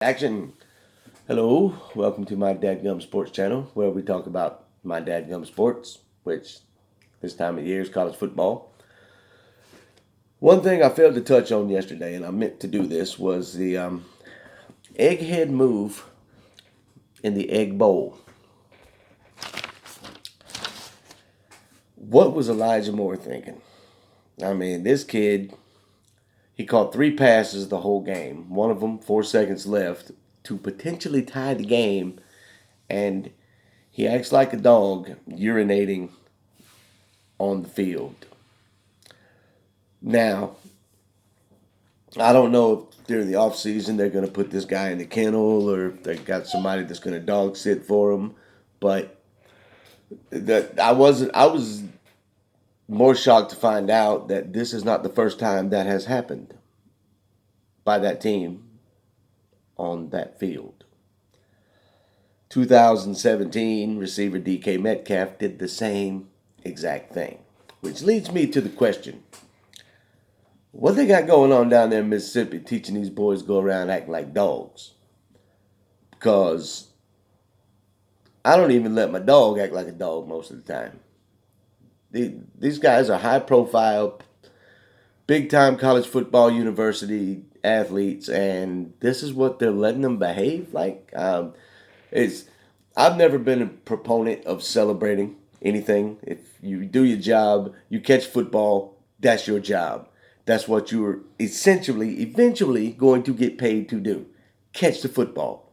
Action! Hello, welcome to my Dadgum Sports channel where we talk about my Dadgum Sports, which this time of year is college football. One thing I failed to touch on yesterday, and I meant to do this, was the egghead move in the Egg Bowl. What was Elijah Moore thinking? I mean, this kid, he caught 3 passes the whole game. One of them, 4 seconds left, to potentially tie the game, and he acts like a dog urinating on the field. Now, I don't know if during the off season they're going to put this guy in the kennel or if they got somebody that's going to dog sit for him, but I was more shocked to find out that this is not the first time that has happened by that team on that field. 2017 receiver DK Metcalf did the same exact thing, which leads me to the question: what they got going on down there in Mississippi teaching these boys to go around acting like dogs? Because I don't even let my dog act like a dog most of the time. These guys are high profile, big time college football university athletes, and this is what they're letting them behave like. It's I've never been a proponent of celebrating anything. If you do your job, you catch football, that's your job. That's what you're eventually going to get paid to do. Catch the football.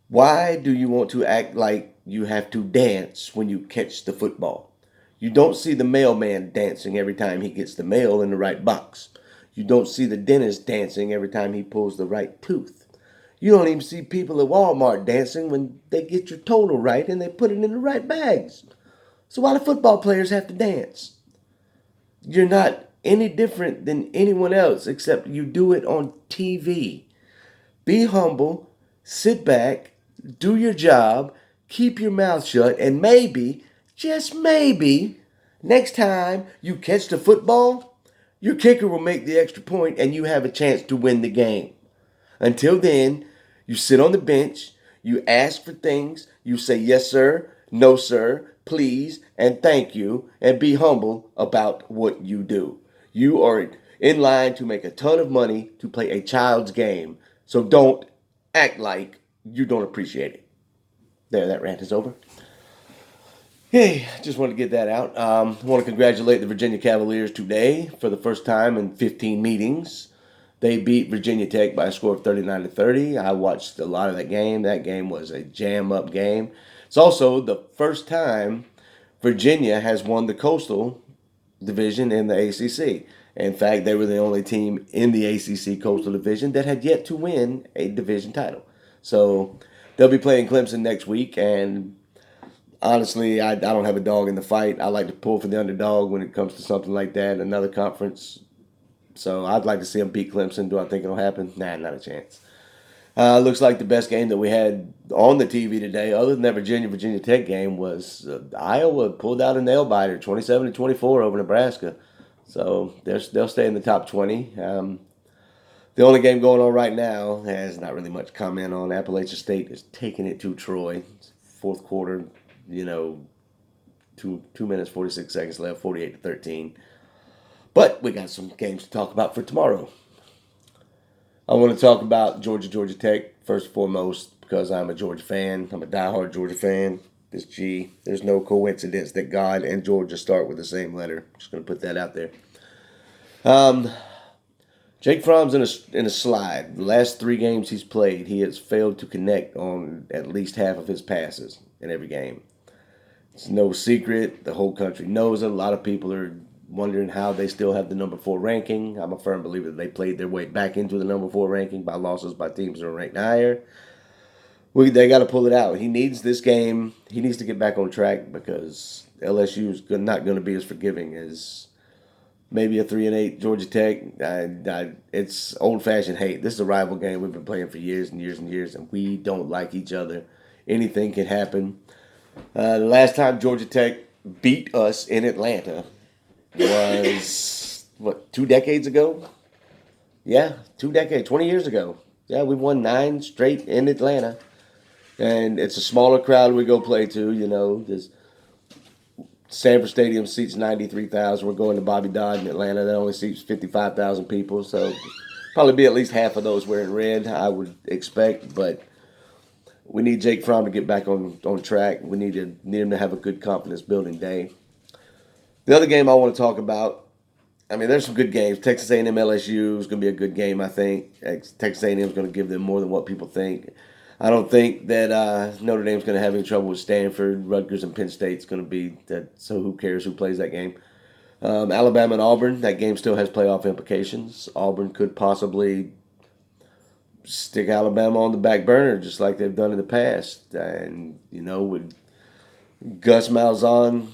Why do you want to act like you have to dance when you catch the football? You don't see the mailman dancing every time he gets the mail in the right box. You don't see the dentist dancing every time he pulls the right tooth. You don't even see people at Walmart dancing when they get your total right and they put it in the right bags. So why do football players have to dance? You're not any different than anyone else except you do it on TV. Be humble, sit back, do your job, keep your mouth shut, and maybe, just maybe, next time you catch the football, your kicker will make the extra point and you have a chance to win the game. Until then, you sit on the bench, you ask for things, you say yes sir, no sir, please, and thank you, and be humble about what you do. You are in line to make a ton of money to play a child's game, so don't act like you don't appreciate it. There, that rant is over. Hey, just wanted to get that out. I want to congratulate the Virginia Cavaliers today for the first time in 15 meetings. They beat Virginia Tech by a score of 39-30. I watched a lot of that game. That game was a jam-up game. It's also the first time Virginia has won the Coastal Division in the ACC. In fact, they were the only team in the ACC Coastal Division that had yet to win a division title. So they'll be playing Clemson next week, and honestly, I don't have a dog in the fight. I like to pull for the underdog when it comes to something like that, another conference. So I'd like to see them beat Clemson. Do I think it'll happen? Nah, not a chance. Looks like the best game that we had on the TV today, other than that Virginia Tech game, was Iowa pulled out a nail biter, 27-24 over Nebraska. So they'll stay in the top 20. The only game going on right now has not really much comment on. Appalachian State is taking it to Troy. Fourth quarter, 2 minutes 46 seconds left, 48-13. But we got some games to talk about for tomorrow. I want to talk about Georgia Tech first and foremost because I'm a Georgia fan. I'm a diehard Georgia fan. This G. There's no coincidence that God and Georgia start with the same letter. Just going to put that out there. Jake Fromm's in a slide. The last 3 games he's played, he has failed to connect on at least half of his passes in every game. It's no secret. The whole country knows it. A lot of people are wondering how they still have the number 4 ranking. I'm a firm believer that they played their way back into the number 4 ranking by losses by teams that are ranked higher. They got to pull it out. He needs this game. He needs to get back on track because LSU is not going to be as forgiving as maybe a 3-8 Georgia Tech. It's old-fashioned hate. This is a rival game we've been playing for years and years and years, and we don't like each other. Anything can happen. The last time Georgia Tech beat us in Atlanta was, 2 decades ago? Yeah, 2 decades, 20 years ago. Yeah, we've won 9 straight in Atlanta. And it's a smaller crowd we go play to, you know. There's Sanford Stadium seats 93,000. We're going to Bobby Dodd in Atlanta. That only seats 55,000 people. So probably be at least half of those wearing red, I would expect. But we need Jake Fromm to get back on track. We need him to have a good confidence building day. The other game I want to talk about, I mean, there's some good games. Texas A&M LSU is going to be a good game, I think. Texas A&M is going to give them more than what people think. I don't think that Notre Dame's going to have any trouble with Stanford. Rutgers and Penn State's going to be that. So who cares who plays that game? Alabama and Auburn. That game still has playoff implications. Auburn could possibly stick Alabama on the back burner, just like they've done in the past. And you know, with Gus Malzahn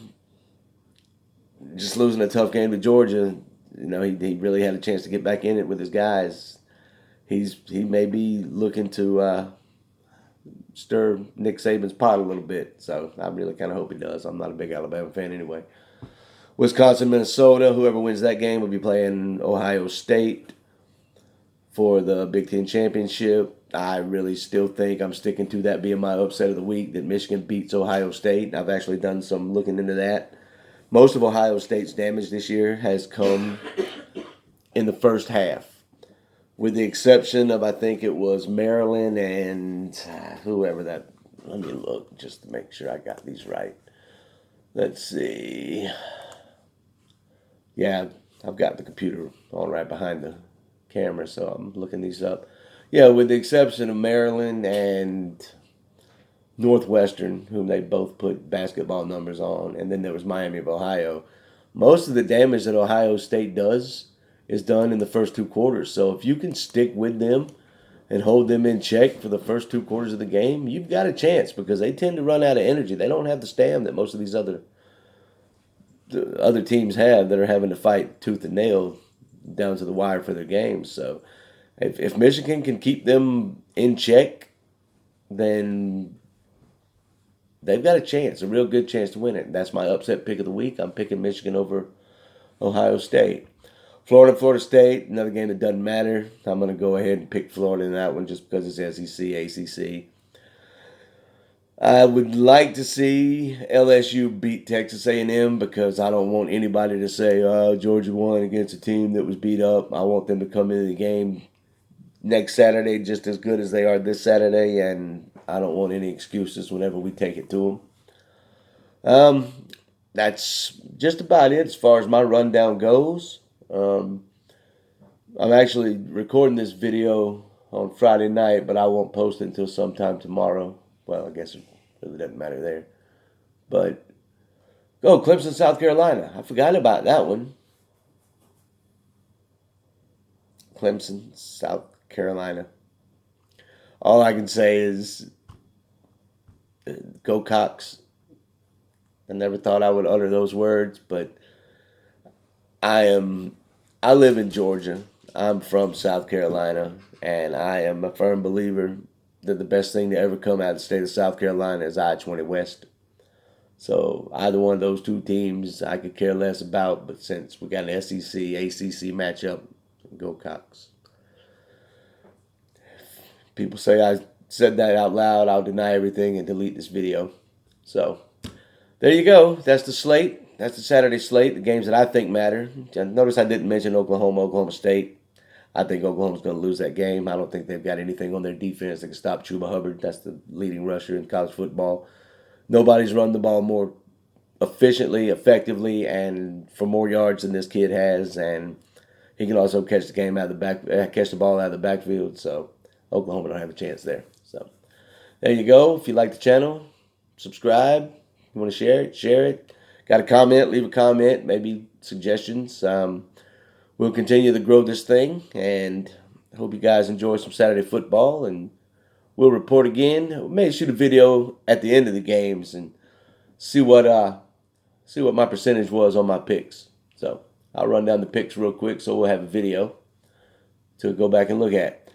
just losing a tough game to Georgia, you know, he really had a chance to get back in it with his guys. He may be looking to stir Nick Saban's pot a little bit. So I really kind of hope he does. I'm not a big Alabama fan anyway. Wisconsin, Minnesota. Whoever wins that game will be playing Ohio State for the Big Ten championship. I really still think I'm sticking to that being my upset of the week, that Michigan beats Ohio State. I've actually done some looking into that. Most of Ohio State's damage this year has come in the first half, with the exception of, I think it was Maryland and whoever that. Let me look just to make sure I got these right. Let's see. Yeah, I've got the computer on right behind the camera, so I'm looking these up. Yeah, with the exception of Maryland and Northwestern, whom they both put basketball numbers on, and then there was Miami of Ohio. Most of the damage that Ohio State does is done in the first 2 quarters. So if you can stick with them and hold them in check for the first 2 quarters of the game, you've got a chance, because they tend to run out of energy. They don't have the stamina that most of these other teams have that are having to fight tooth and nail down to the wire for their games. So if Michigan can keep them in check, then they've got a chance, a real good chance to win it. That's my upset pick of the week. I'm picking Michigan over Ohio State. Florida, Florida State, another game that doesn't matter. I'm going to go ahead and pick Florida in that one just because it's SEC, ACC. I would like to see LSU beat Texas A&M, because I don't want anybody to say, "Oh, Georgia won against a team that was beat up." I want them to come into the game next Saturday just as good as they are this Saturday, and I don't want any excuses whenever we take it to them. That's just about it as far as my rundown goes. I'm actually recording this video on Friday night, but I won't post it until sometime tomorrow. Well, I guess it really doesn't matter there. But go Clemson, South Carolina. I forgot about that one. Clemson, South Carolina. All I can say is go Cox. I never thought I would utter those words, but I live in Georgia. I'm from South Carolina, and I am a firm believer that the best thing to ever come out of the state of South Carolina is I-20 West. So either one of those two teams I could care less about, but since we got an SEC, ACC matchup, go Cox. People say I said that out loud, I'll deny everything and delete this video. So there you go. That's the slate. That's the Saturday slate, the games that I think matter. Notice I didn't mention Oklahoma State. I think Oklahoma's going to lose that game. I don't think they've got anything on their defense that can stop Chuba Hubbard. That's the leading rusher in college football. Nobody's run the ball more efficiently, effectively, and for more yards than this kid has. And he can also catch the ball out of the backfield. So Oklahoma don't have a chance there. So there you go. If you like the channel, subscribe. You want to share it, share it. Got a comment, leave a comment, maybe suggestions. We'll continue to grow this thing, and hope you guys enjoy some Saturday football, and we'll report again. We may shoot a video at the end of the games and see what my percentage was on my picks. So I'll run down the picks real quick, so we'll have a video to go back and look at.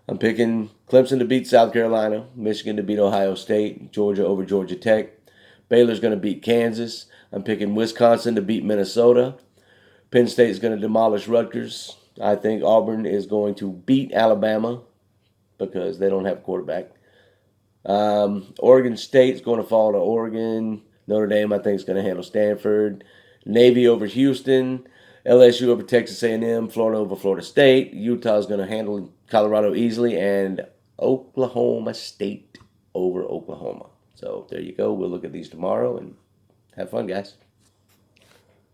I'm picking Clemson to beat South Carolina, Michigan to beat Ohio State, Georgia over Georgia Tech. Baylor's going to beat Kansas. I'm picking Wisconsin to beat Minnesota. Penn State is going to demolish Rutgers. I think Auburn is going to beat Alabama. because they don't have a quarterback. Oregon State's going to fall to Oregon. Notre Dame, I think, is going to handle Stanford. Navy over Houston. LSU over Texas A&M. Florida over Florida State. Utah is going to handle Colorado easily. And Oklahoma State over Oklahoma. So there you go. We'll look at these tomorrow and have fun, guys.